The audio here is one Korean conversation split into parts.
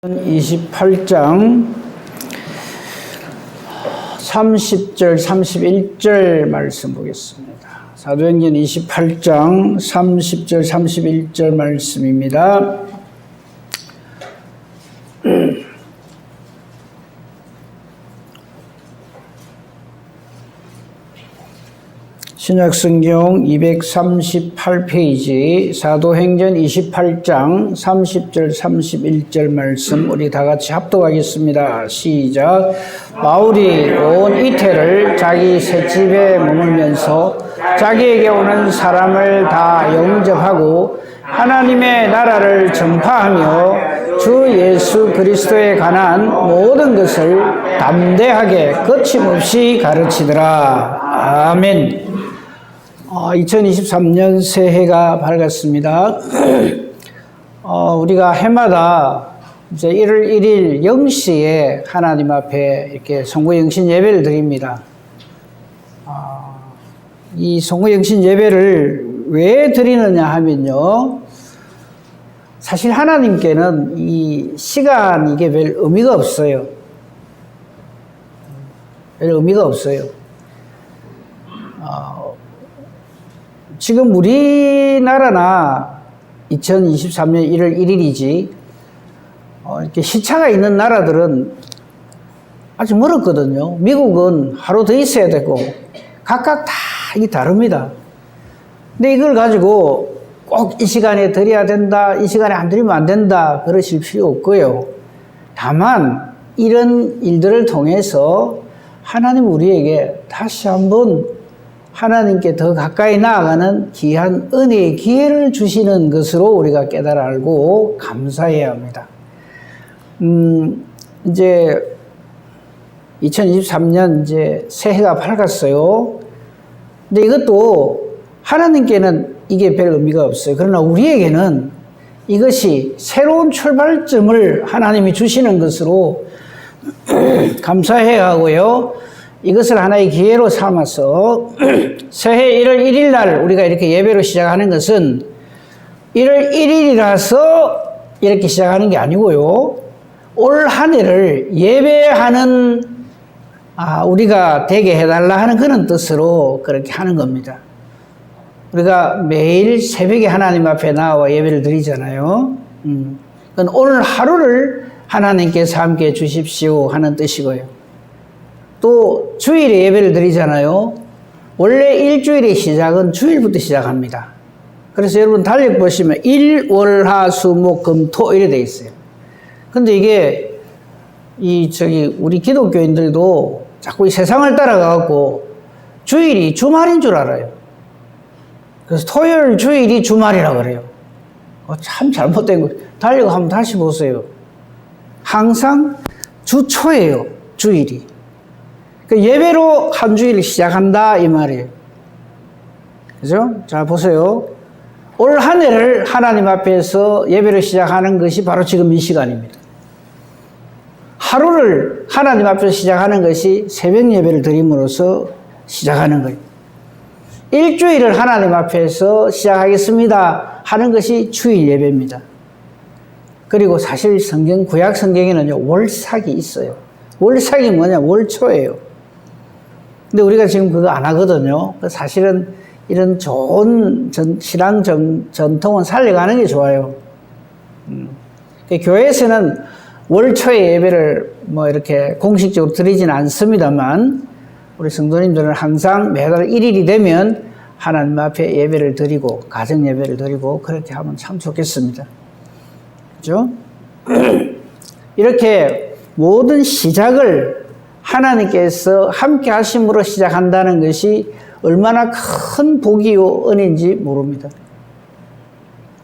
28장 30절 31절 말씀 보겠습니다. 사도행전 28장 30절 31절 말씀입니다. 신약성경 238페이지 사도행전 28장 30절 31절 말씀 우리 다 같이 합독하겠습니다. 시작. 바울이 온 이태를 자기 셋집에 머물면서 자기에게 오는 사람을 다 영접하고 하나님의 나라를 전파하며 주 예수 그리스도에 관한 모든 것을 담대하게 거침없이 가르치더라. 아멘. 2023년 새해가 밝았습니다. 우리가 해마다 이제 1월 1일 0시에 하나님 앞에 이렇게 송구영신 예배를 드립니다. 이 송구영신 예배를 왜 드리느냐 하면요. 사실 하나님께는 이 시간 이게 별 의미가 없어요. 별 의미가 없어요. 지금 우리나라나 2023년 1월 1일이지 이렇게 시차가 있는 나라들은 아주 멀었거든요. 미국은 하루 더 있어야 되고 각각 다 이게 다릅니다. 근데 이걸 가지고 꼭 이 시간에 드려야 된다, 이 시간에 안 드리면 안 된다 그러실 필요 없고요. 다만 이런 일들을 통해서 하나님 우리에게 다시 한번 하나님께 더 가까이 나아가는 귀한 은혜의 기회를 주시는 것으로 우리가 깨달아 알고 감사해야 합니다. 이제 2023년 이제 새해가 밝았어요. 근데 이것도 하나님께는 이게 별 의미가 없어요. 그러나 우리에게는 이것이 새로운 출발점을 하나님이 주시는 것으로 감사해야 하고요. 이것을 하나의 기회로 삼아서 새해 1월 1일 날 우리가 이렇게 예배로 시작하는 것은 1월 1일이라서 이렇게 시작하는 게 아니고요. 올 한 해를 예배하는 우리가 되게 해달라 하는 그런 뜻으로 그렇게 하는 겁니다. 우리가 매일 새벽에 하나님 앞에 나와 예배를 드리잖아요. 그건 오늘 하루를 하나님께서 함께 주십시오 하는 뜻이고요. 또 주일에 예배를 드리잖아요. 원래 일주일의 시작은 주일부터 시작합니다. 그래서 여러분 달력 보시면 일, 월, 화, 수, 목, 금, 토 이래 돼 있어요. 근데 이게 우리 기독교인들도 자꾸 이 세상을 따라가고 주일이 주말인 줄 알아요. 그래서 토요일, 주일이 주말이라고 그래요. 참 잘못된 거. 달력 한번 다시 보세요. 항상 주 초예요. 주일이. 예배로 한 주일을 시작한다 이 말이에요. 그죠? 자 보세요. 올 한 해를 하나님 앞에서 예배로 시작하는 것이 바로 지금 이 시간입니다. 하루를 하나님 앞에서 시작하는 것이 새벽 예배를 드림으로써 시작하는 거예요. 일주일을 하나님 앞에서 시작하겠습니다 하는 것이 주일 예배입니다. 그리고 사실 구약 성경에는요 월삭이 있어요. 월삭이 뭐냐? 월초예요. 근데 우리가 지금 그거 안 하거든요. 사실은 이런 좋은 신앙 전통은 살려가는 게 좋아요. 교회에서는 월초에 예배를 이렇게 공식적으로 드리진 않습니다만, 우리 성도님들은 항상 매달 1일이 되면 하나님 앞에 예배를 드리고, 가정 예배를 드리고, 그렇게 하면 참 좋겠습니다. 그죠? 이렇게 모든 시작을 하나님께서 함께 하심으로 시작한다는 것이 얼마나 큰 복이요 은혜인지 모릅니다.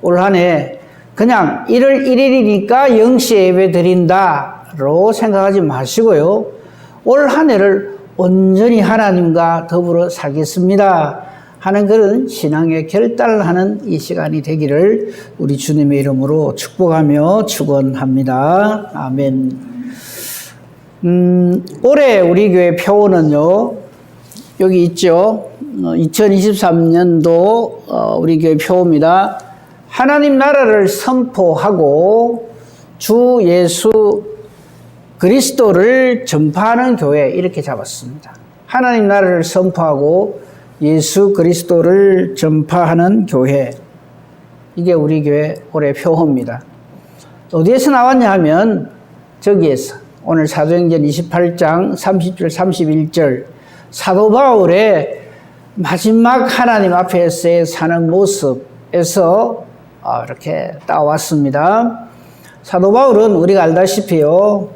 올 한 해 그냥 1월 1일이니까 0시에 예배 드린다로 생각하지 마시고요. 올 한 해를 온전히 하나님과 더불어 살겠습니다 하는 그런 신앙의 결단하는 이 시간이 되기를 우리 주님의 이름으로 축복하며 축원합니다. 아멘. 올해 우리 교회 표어는요, 여기 있죠. 2023년도 우리 교회 표어입니다. 하나님 나라를 선포하고 주 예수 그리스도를 전파하는 교회 이렇게 잡았습니다. 하나님 나라를 선포하고 예수 그리스도를 전파하는 교회. 이게 우리 교회 올해 표어입니다. 어디에서 나왔냐 하면 저기에서 오늘 사도행전 28장 30절 31절 사도 바울의 마지막 하나님 앞에서의 사는 모습에서 이렇게 따왔습니다. 사도 바울은 우리가 알다시피요,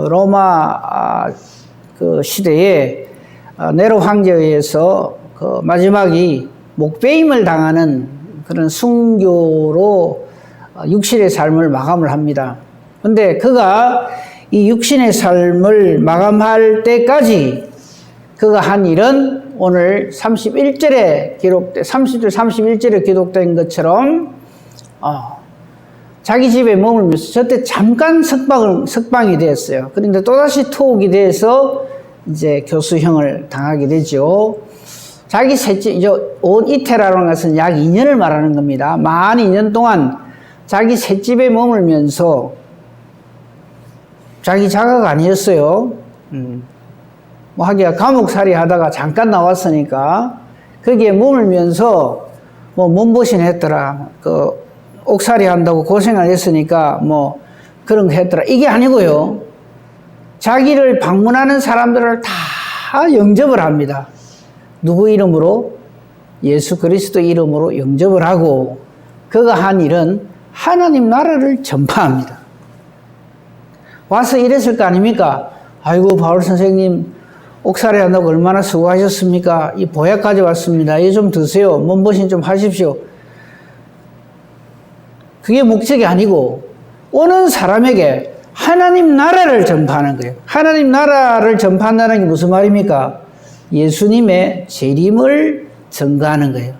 로마 그 시대에 네로 황제에 의해서 그 마지막이 목배임을 당하는 그런 순교로 육신의 삶을 마감을 합니다. 근데 그가 이 육신의 삶을 마감할 때까지 그가 한 일은 오늘 30절 31절에 기록된 것처럼 자기 집에 머물면서 저때 잠깐 석방이 되었어요. 그런데 또다시 투옥이 돼서 이제 교수형을 당하게 되죠. 자기 셋째, 온 이테라라는 것은 약 2년을 말하는 겁니다. 만 2년 동안 자기 셋집에 머물면서 자기 자가가 아니었어요. 뭐 하기야 감옥살이 하다가 잠깐 나왔으니까 거기에 머물면서 뭐 몸보신 했더라. 그 옥살이 한다고 고생을 했으니까 뭐 그런 거 했더라. 이게 아니고요. 자기를 방문하는 사람들을 다 영접을 합니다. 누구 이름으로? 예수 그리스도 이름으로 영접을 하고 그가 한 일은 하나님 나라를 전파합니다. 와서 이랬을 거 아닙니까? 아이고 바울 선생님 옥살이 한다고 얼마나 수고하셨습니까? 이 보약까지 왔습니다. 이거 좀 드세요. 몸보신 좀 하십시오. 그게 목적이 아니고 오는 사람에게 하나님 나라를 전파하는 거예요. 하나님 나라를 전파한다는 게 무슨 말입니까? 예수님의 재림을 증거하는 거예요.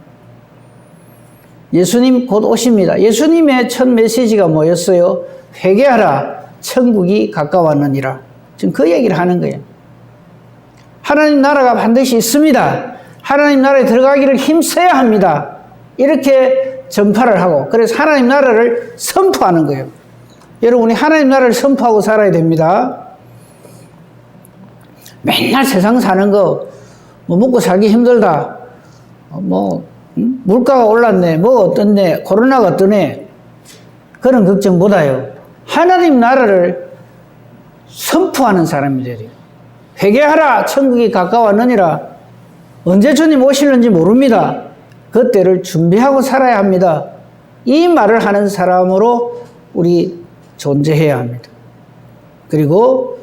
예수님 곧 오십니다. 예수님의 첫 메시지가 뭐였어요? 회개하라, 천국이 가까웠느니라. 지금 그 얘기를 하는 거예요. 하나님 나라가 반드시 있습니다. 하나님 나라에 들어가기를 힘써야 합니다. 이렇게 전파를 하고 그래서 하나님 나라를 선포하는 거예요. 여러분이 하나님 나라를 선포하고 살아야 됩니다. 맨날 세상 사는 거 뭐 먹고 살기 힘들다. 물가가 올랐네. 뭐 어떻네. 코로나가 어떠네. 그런 걱정보다요. 하나님 나라를 선포하는 사람이 되래요. 회개하라. 천국이 가까웠느니라. 언제 주님 오실는지 모릅니다. 그때를 준비하고 살아야 합니다. 이 말을 하는 사람으로 우리 존재해야 합니다. 그리고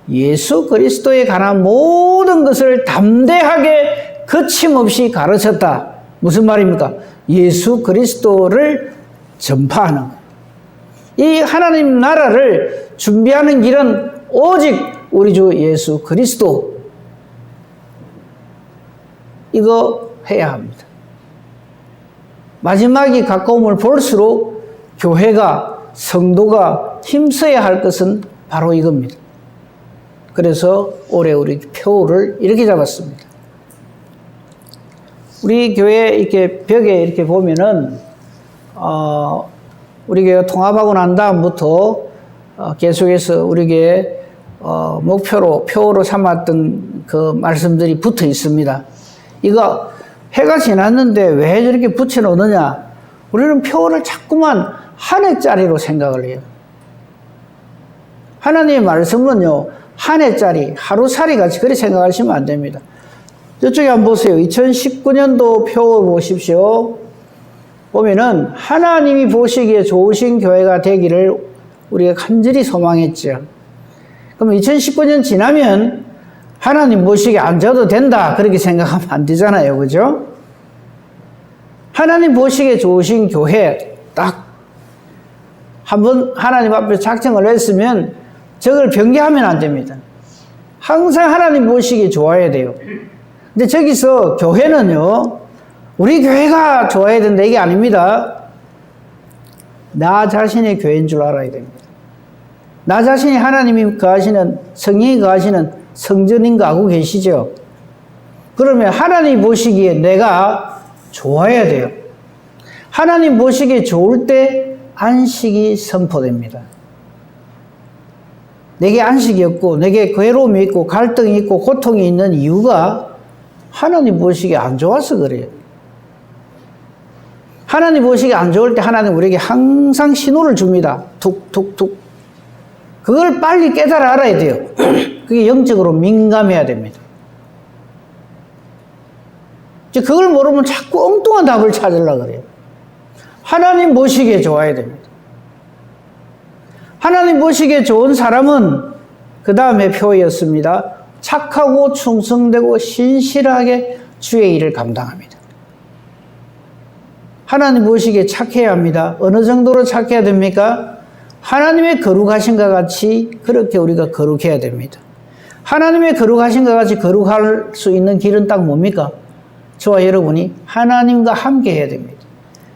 예수 그리스도에 관한 모든 것을 담대하게 거침없이 가르쳤다. 무슨 말입니까? 예수 그리스도를 전파하는 거예요. 이 하나님 나라를 준비하는 길은 오직 우리 주 예수 그리스도. 이거 해야 합니다. 마지막이 가까움을 볼수록 교회가, 성도가 힘써야 할 것은 바로 이겁니다. 그래서 올해 우리 표를 이렇게 잡았습니다. 우리 교회 이렇게 벽에 이렇게 보면은, 우리 교회가 통합하고 난 다음부터 계속해서 우리 교회 표로 삼았던 그 말씀들이 붙어 있습니다. 이거 해가 지났는데 왜 저렇게 붙여 놓느냐? 우리는 표를 자꾸만 한 해짜리로 생각을 해요. 하나님의 말씀은요, 한 해짜리, 하루살이 같이 그렇게 생각하시면 안 됩니다. 저쪽에 한번 보세요. 2019년도 표 보십시오. 보면은 하나님이 보시기에 좋으신 교회가 되기를 우리가 간절히 소망했죠. 그럼 2019년 지나면 하나님 보시기에 안 져도 된다. 그렇게 생각하면 안 되잖아요. 그죠? 하나님 보시기에 좋으신 교회 딱 한번 하나님 앞에 작정을 했으면 저걸 변개하면 안 됩니다. 항상 하나님 보시기에 좋아야 돼요. 근데 저기서 교회는요, 우리 교회가 좋아야 된다 이게 아닙니다. 나 자신의 교회인 줄 알아야 됩니다. 나 자신이 하나님이 거하시는, 성령이 거하시는 성전인 거 알고 계시죠? 그러면 하나님 보시기에 내가 좋아야 돼요. 하나님 보시기에 좋을 때 안식이 선포됩니다. 내게 안식이 없고 내게 괴로움이 있고 갈등이 있고 고통이 있는 이유가 하나님 보시기에 안 좋아서 그래요. 하나님 보시기에 안 좋을 때 하나님 우리에게 항상 신호를 줍니다. 툭툭툭. 그걸 빨리 깨달아 알아야 돼요. 그게 영적으로 민감해야 됩니다. 그걸 모르면 자꾸 엉뚱한 답을 찾으려고 그래요. 하나님 보시기에 좋아야 됩니다. 하나님 보시기에 좋은 사람은 그 다음에 표였습니다. 착하고 충성되고 신실하게 주의 일을 감당합니다. 하나님 보시기에 착해야 합니다. 어느 정도로 착해야 됩니까? 하나님의 거룩하신과 같이 그렇게 우리가 거룩해야 됩니다. 하나님의 거룩하신과 같이 거룩할 수 있는 길은 딱 뭡니까? 저와 여러분이 하나님과 함께 해야 됩니다.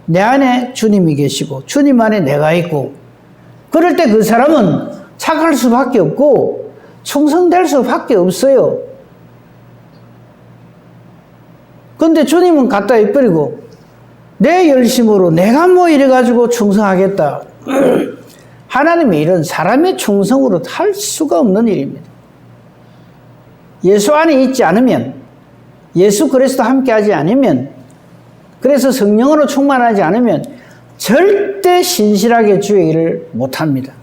내 안에 주님이 계시고 주님 안에 내가 있고 그럴 때 그 사람은 착할 수밖에 없고 충성될 수밖에 없어요. 그런데 주님은 갖다 입버리고 내 열심으로 내가 뭐 이래가지고 충성하겠다. 하나님의 일은 사람의 충성으로 할 수가 없는 일입니다. 예수 안에 있지 않으면, 예수 그리스도 함께하지 않으면, 그래서 성령으로 충만하지 않으면 절대 신실하게 주의 일을 못합니다.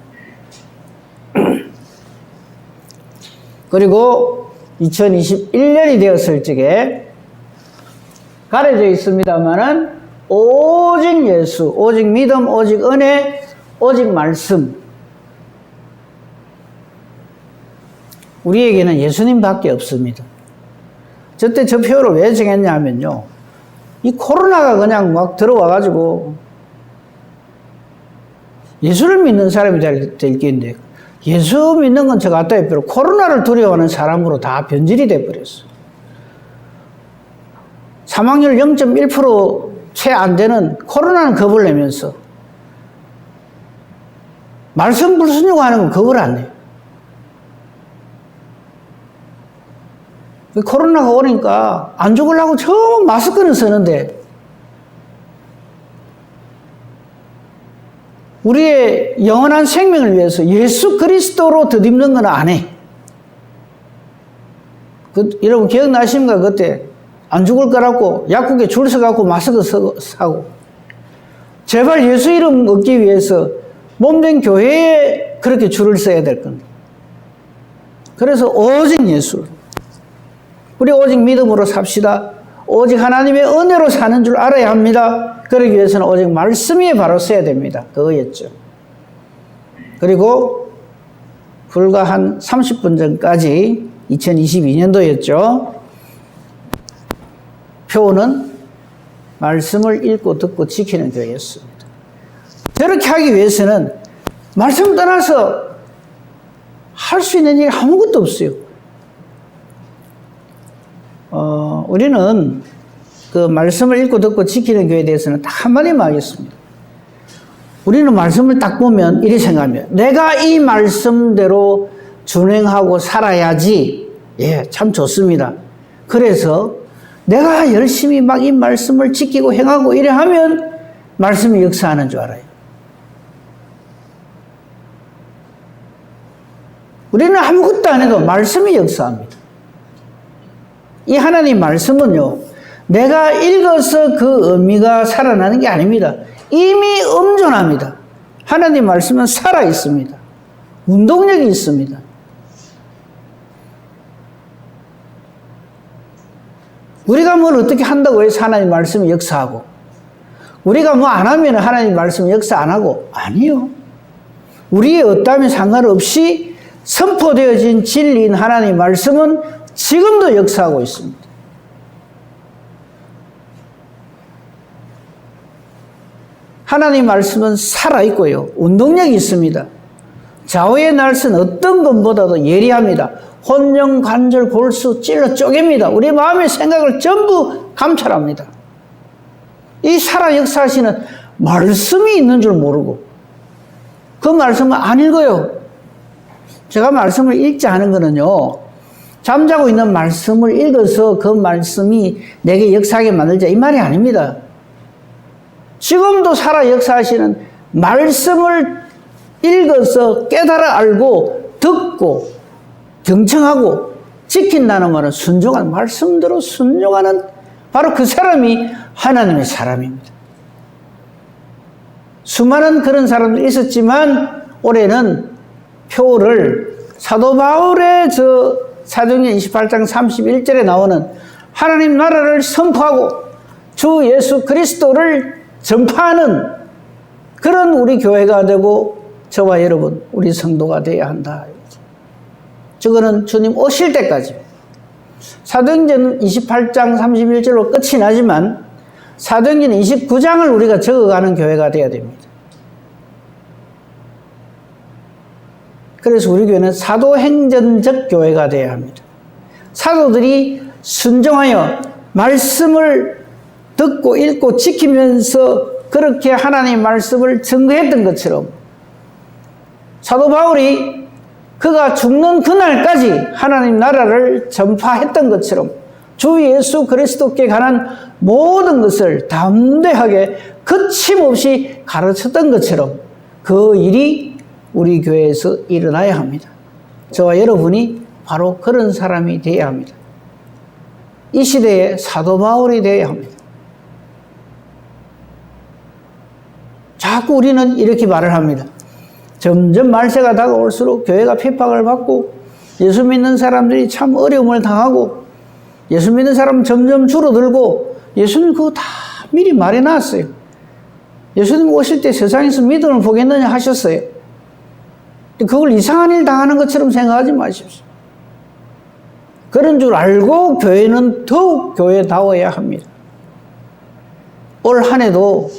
그리고 2021년이 되었을 적에 가려져 있습니다만은 오직 예수, 오직 믿음, 오직 은혜, 오직 말씀. 우리에게는 예수님밖에 없습니다. 저때 저 표를 왜 정했냐면요. 이 코로나가 그냥 막 들어와가지고 예수를 믿는 사람이 될 게인데 예수 믿는 건 저 갖다 해버려 코로나를 두려워하는 사람으로 다 변질이 돼버렸어. 사망률 0.1% 채 안 되는 코로나는 겁을 내면서 말씀 불순종하는 건 겁을 안 내요. 코로나가 오니까 안 죽으려고 처음 마스크는 쓰는데 우리의 영원한 생명을 위해서 예수 그리스도로 덧입는 건 안 해. 여러분 기억나십니까? 그때 안 죽을 거라고 약국에 줄 서갖고 마스크 사고 제발 예수 이름 얻기 위해서 몸된 교회에 그렇게 줄을 서야 될 겁니다. 그래서 오직 예수, 우리 오직 믿음으로 삽시다. 오직 하나님의 은혜로 사는 줄 알아야 합니다. 그러기 위해서는 오직 말씀 위에 바로 서야 됩니다. 그거였죠. 그리고 불과 한 30분 전까지 2022년도였죠. 표는 말씀을 읽고 듣고 지키는 교회였습니다. 저렇게 하기 위해서는 말씀 떠나서 할 수 있는 일이 아무것도 없어요. 우리는 그 말씀을 읽고 듣고 지키는 교회에 대해서는 딱 한마디만 하겠습니다. 우리는 말씀을 딱 보면 이렇게 생각합니다. 내가 이 말씀대로 준행하고 살아야지. 예, 참 좋습니다. 그래서 내가 열심히 막 이 말씀을 지키고 행하고 이래 하면 말씀이 역사하는 줄 알아요. 우리는 아무것도 안 해도 말씀이 역사합니다. 이 하나님 말씀은요, 내가 읽어서 그 의미가 살아나는 게 아닙니다. 이미 엄존합니다. 하나님 말씀은 살아있습니다. 운동력이 있습니다. 우리가 뭘 어떻게 한다고 해서 하나님 말씀이 역사하고, 우리가 뭐 안 하면 하나님 말씀이 역사 안 하고, 아니요. 우리의 어떠함에 상관없이 선포되어진 진리인 하나님 말씀은 지금도 역사하고 있습니다. 하나님 말씀은 살아있고요. 운동력이 있습니다. 좌우의 날선 어떤 것보다도 예리합니다. 혼령, 관절, 골수 찔러 쪼갭니다. 우리 마음의 생각을 전부 감찰합니다. 이 살아 역사하시는 말씀이 있는 줄 모르고 그 말씀을 안 읽어요. 제가 말씀을 읽지 않은 거는요. 잠자고 있는 말씀을 읽어서 그 말씀이 내게 역사하게 만들자 이 말이 아닙니다. 지금도 살아 역사하시는 말씀을 읽어서 깨달아 알고 듣고 듣고 경청하고 지킨다는 말은 순종하는, 말씀대로 순종하는 바로 그 사람이 하나님의 사람입니다. 수많은 그런 사람들이 있었지만 올해는 표를 사도 바울의 사도행전 28장 31절에 나오는 하나님 나라를 선포하고 주 예수 그리스도를 전파하는 그런 우리 교회가 되고 저와 여러분 우리 성도가 되어야 한다. 저거는 주님 오실 때까지. 사도행전 28장 31절로 끝이 나지만 사도행전 29장을 우리가 적어가는 교회가 되어야 됩니다. 그래서 우리 교회는 사도행전적 교회가 되어야 합니다. 사도들이 순종하여 말씀을 듣고 읽고 지키면서 그렇게 하나님의 말씀을 증거했던 것처럼 사도 바울이 그가 죽는 그날까지 하나님 나라를 전파했던 것처럼 주 예수 그리스도께 관한 모든 것을 담대하게 거침없이 가르쳤던 것처럼 그 일이 우리 교회에서 일어나야 합니다. 저와 여러분이 바로 그런 사람이 되어야 합니다. 이 시대의 사도 바울이 되어야 합니다. 자꾸 우리는 이렇게 말을 합니다. 점점 말세가 다가올수록 교회가 핍박을 받고 예수 믿는 사람들이 참 어려움을 당하고 예수 믿는 사람은 점점 줄어들고 예수님 그거 다 미리 말해놨어요. 예수님 오실 때 세상에서 믿음을 보겠느냐 하셨어요. 그걸 이상한 일 당하는 것처럼 생각하지 마십시오. 그런 줄 알고 교회는 더욱 교회다워야 합니다. 올 한 해도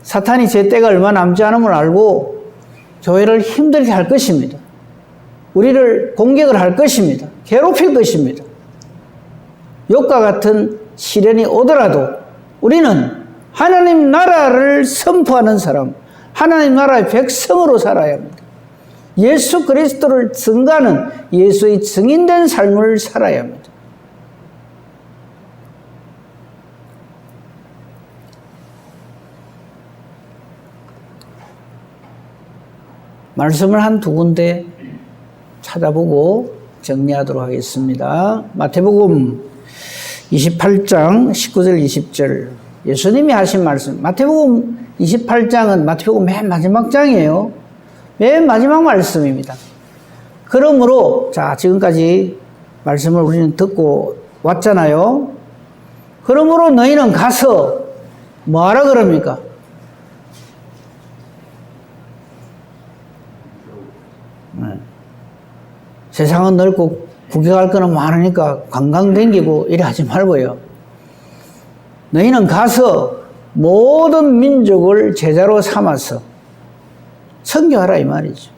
사탄이 제 때가 얼마 남지 않음을 알고 교회를 힘들게 할 것입니다. 우리를 공격을 할 것입니다. 괴롭힐 것입니다. 욕과 같은 시련이 오더라도 우리는 하나님 나라를 선포하는 사람, 하나님 나라의 백성으로 살아야 합니다. 예수 그리스도를 증거하는 예수의 증인된 삶을 살아야 합니다. 말씀을 한 두 군데 찾아보고 정리하도록 하겠습니다. 마태복음 28장 19절 20절 예수님이 하신 말씀. 마태복음 28장은 마태복음 맨 마지막 장이에요. 맨 마지막 말씀입니다. 그러므로 자 지금까지 말씀을 우리는 듣고 왔잖아요. 그러므로 너희는 가서 뭐하라 그럽니까? 세상은 넓고 구경할 거는 많으니까 관광 댕기고 이래 하지 말고요. 너희는 가서 모든 민족을 제자로 삼아서 선교하라 이 말이죠.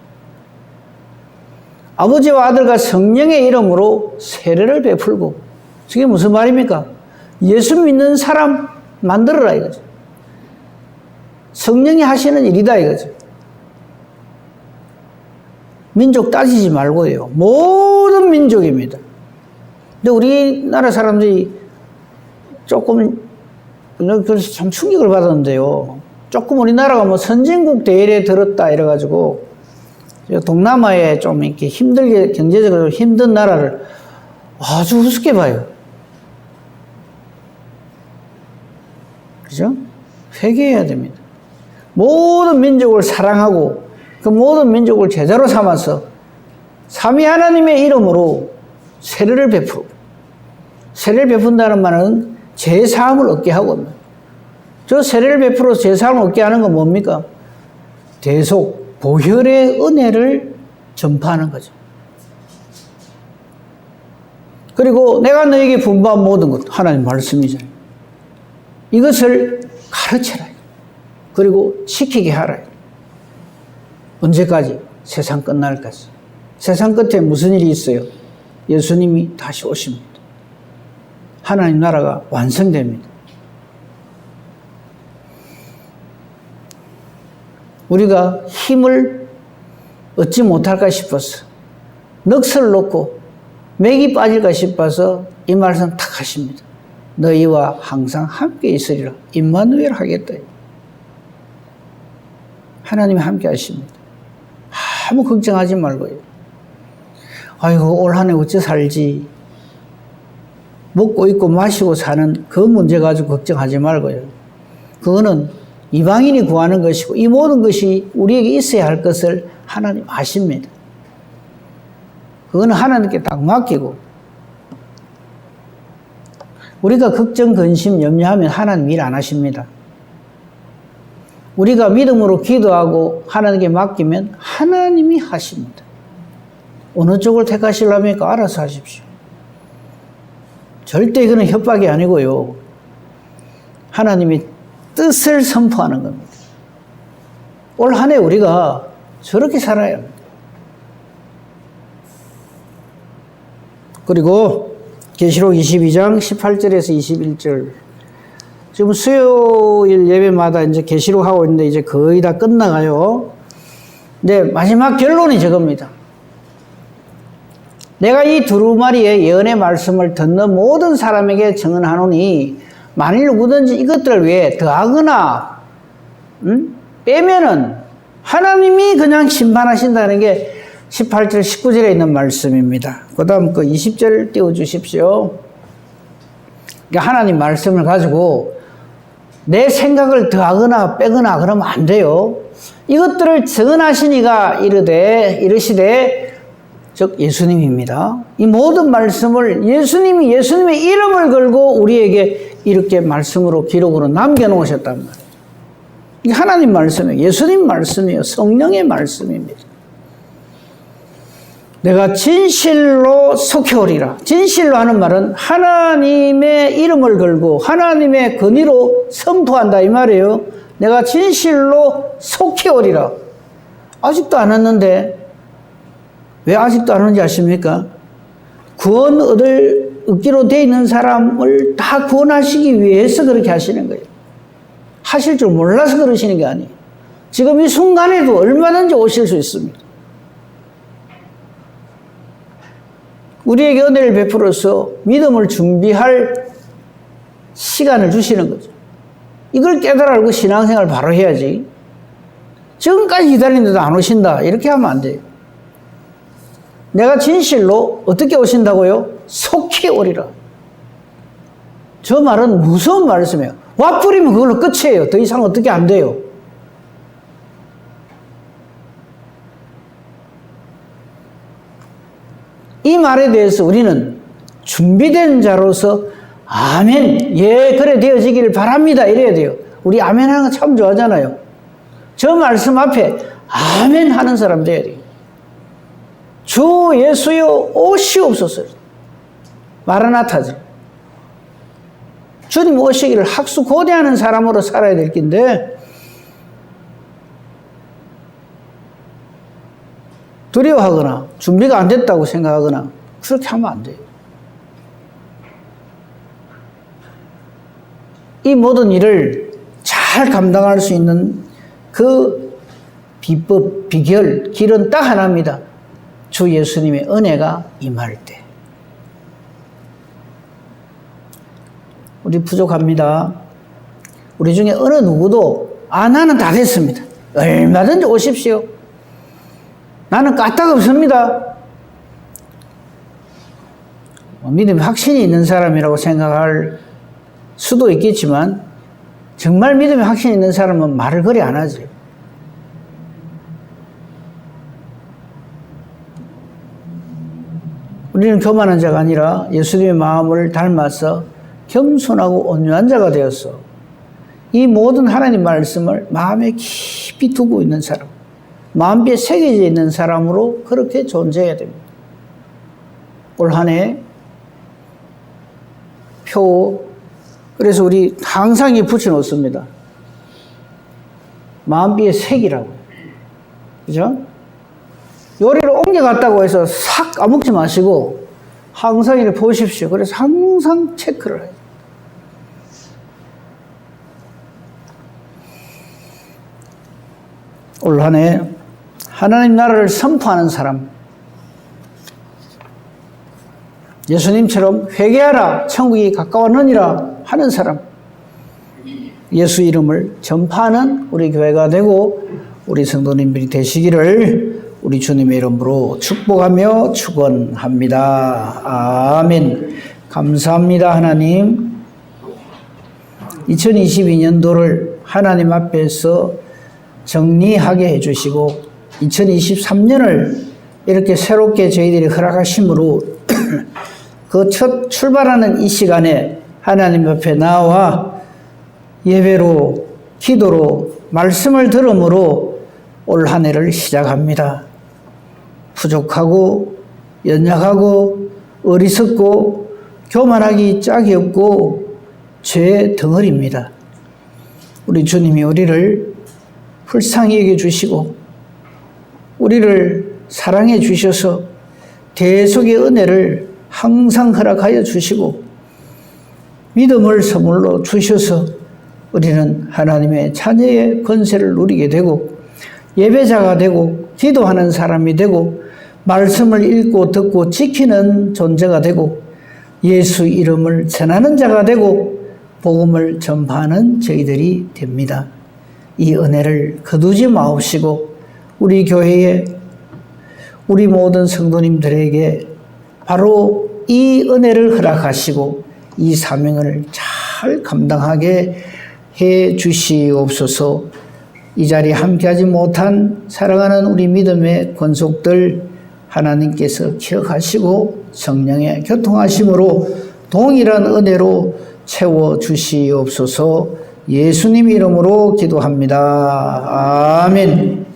아버지와 아들과 성령의 이름으로 세례를 베풀고 그게 무슨 말입니까? 예수 믿는 사람 만들어라 이거죠. 성령이 하시는 일이다 이거죠. 민족 따지지 말고요. 모든 민족입니다. 근데 우리나라 사람들이 조금 그래서 참 충격을 받았는데요. 조금 우리나라가 뭐 선진국 대열에 들었다 이래가지고 동남아에 좀 이렇게 힘들게 경제적으로 힘든 나라를 아주 우습게 봐요. 그죠? 회개해야 됩니다. 모든 민족을 사랑하고 그 모든 민족을 제자로 삼아서 삼위 하나님의 이름으로 세례를 베푸고 세례를 베푼다는 말은 제사함을 얻게 하고 저 세례를 베풀어 제사함을 얻게 하는 건 뭡니까? 대속 보혈의 은혜를 전파하는 거죠. 그리고 내가 너에게 분부한 모든 것 하나님 말씀이잖아요. 이것을 가르쳐라. 그리고 지키게 하라. 언제까지? 세상 끝날까지. 세상 끝에 무슨 일이 있어요? 예수님이 다시 오십니다. 하나님 나라가 완성됩니다. 우리가 힘을 얻지 못할까 싶어서 넋을 놓고 맥이 빠질까 싶어서 이 말씀 탁 하십니다. 너희와 항상 함께 있으리라. 임마누엘 하겠다. 하나님이 함께 하십니다. 아무 걱정하지 말고요. 아이고, 올 한 해 어찌 살지. 먹고 입고 마시고 사는 그 문제 가지고 걱정하지 말고요. 그거는 이방인이 구하는 것이고 이 모든 것이 우리에게 있어야 할 것을 하나님 아십니다. 그거는 하나님께 딱 맡기고 우리가 걱정, 근심, 염려하면 하나님 일 안 하십니다. 우리가 믿음으로 기도하고 하나님께 맡기면 하나님이 하십니다. 어느 쪽을 택하시려니까 알아서 하십시오. 절대 이거는 협박이 아니고요. 하나님이 뜻을 선포하는 겁니다. 올 한 해 우리가 저렇게 살아야 합니다. 그리고 계시록 22장 18절에서 21절. 지금 수요일 예배마다 이제 계시록 하고 있는데 이제 거의 다 끝나가요. 근데 마지막 결론이 저겁니다. 내가 이 두루마리의 예언의 말씀을 듣는 모든 사람에게 증언하노니 만일 누구든지 이것들을 위해 더하거나 빼면은 하나님이 그냥 심판하신다는 게 18절 19절에 있는 말씀입니다. 그 다음 그 20절 띄워주십시오. 그러니까 하나님 말씀을 가지고 내 생각을 더하거나 빼거나 그러면 안 돼요. 이것들을 증언하시니가 이르시되 즉 예수님입니다. 이 모든 말씀을 예수님의 이름을 걸고 우리에게 이렇게 말씀으로 기록으로 남겨놓으셨단 말이에요. 이게 하나님 말씀이에요. 예수님 말씀이에요. 성령의 말씀입니다. 내가 진실로 속해오리라. 진실로 하는 말은 하나님의 이름을 걸고 하나님의 권위로 선포한다 이 말이에요. 내가 진실로 속해오리라. 아직도 안 왔는데 왜 아직도 안 오는지 아십니까? 구원 얻기로 되어 있는 사람을 다 구원하시기 위해서 그렇게 하시는 거예요. 하실 줄 몰라서 그러시는 게 아니에요. 지금 이 순간에도 얼마든지 오실 수 있습니다. 우리에게 은혜를 베풀어서 믿음을 준비할 시간을 주시는 거죠. 이걸 깨달아 알고 신앙생활 바로 해야지. 지금까지 기다리는데도 안 오신다. 이렇게 하면 안 돼요. 내가 진실로 어떻게 오신다고요? 속히 오리라. 저 말은 무서운 말씀이에요. 와버리면 그걸로 끝이에요. 더 이상 어떻게 안 돼요. 이 말에 대해서 우리는 준비된 자로서 아멘, 예, 그래 되어지기를 바랍니다. 이래야 돼요. 우리 아멘 하는 거 참 좋아하잖아요. 저 말씀 앞에 아멘 하는 사람 돼야 돼요. 주 예수여 오시옵소서. 마라나타죠. 주님 오시기를 학수고대하는 사람으로 살아야 될 긴데 두려워하거나 준비가 안 됐다고 생각하거나 그렇게 하면 안 돼요. 이 모든 일을 잘 감당할 수 있는 그 비법, 비결, 길은 딱 하나입니다. 주 예수님의 은혜가 임할 때. 우리 부족합니다. 우리 중에 어느 누구도 나는 다 됐습니다. 얼마든지 오십시오. 나는 까딱 없습니다. 믿음에 확신이 있는 사람이라고 생각할 수도 있겠지만 정말 믿음에 확신이 있는 사람은 말을 그리 안 하죠. 우리는 교만한 자가 아니라 예수님의 마음을 닮아서 겸손하고 온유한 자가 되어서 이 모든 하나님 말씀을 마음에 깊이 두고 있는 사람, 마음비에 새겨져 있는 사람으로 그렇게 존재해야 됩니다. 올 한 해 표, 그래서 우리 항상 이 붙여놓습니다. 마음비에 새기라고. 그죠? 요리를 옮겨갔다고 해서 싹 까먹지 마시고 항상 이렇게 보십시오. 그래서 항상 체크를 해요. 올 한 해 하나님 나라를 선포하는 사람, 예수님처럼 회개하라 천국이 가까웠느니라 하는 사람, 예수 이름을 전파하는 우리 교회가 되고 우리 성도님들이 되시기를 우리 우리 주님의 이름으로 축복하며 축원합니다. 아멘. 감사합니다, 하나님. 2022년도를 하나님 앞에서 정리하게 해주시고 2023년을 이렇게 새롭게 저희들이 허락하심으로 그 첫 출발하는 이 시간에 하나님 앞에 나와 예배로, 기도로, 말씀을 들음으로 올 한 해를 시작합니다. 부족하고 연약하고 어리석고 교만하기 짝이 없고 죄의 덩어리입니다. 우리 주님이 우리를 불쌍히 여겨주시고 우리를 사랑해 주셔서 대속의 은혜를 항상 허락하여 주시고 믿음을 선물로 주셔서 우리는 하나님의 자녀의 권세를 누리게 되고 예배자가 되고 기도하는 사람이 되고 말씀을 읽고 듣고 지키는 존재가 되고 예수 이름을 전하는 자가 되고 복음을 전파하는 저희들이 됩니다. 이 은혜를 거두지 마옵시고 우리 교회에 우리 모든 성도님들에게 바로 이 은혜를 허락하시고 이 사명을 잘 감당하게 해 주시옵소서. 이 자리에 함께하지 못한 사랑하는 우리 믿음의 권속들 하나님께서 기억하시고 성령의 교통하심으로 동일한 은혜로 채워주시옵소서. 예수님 이름으로 기도합니다. 아멘.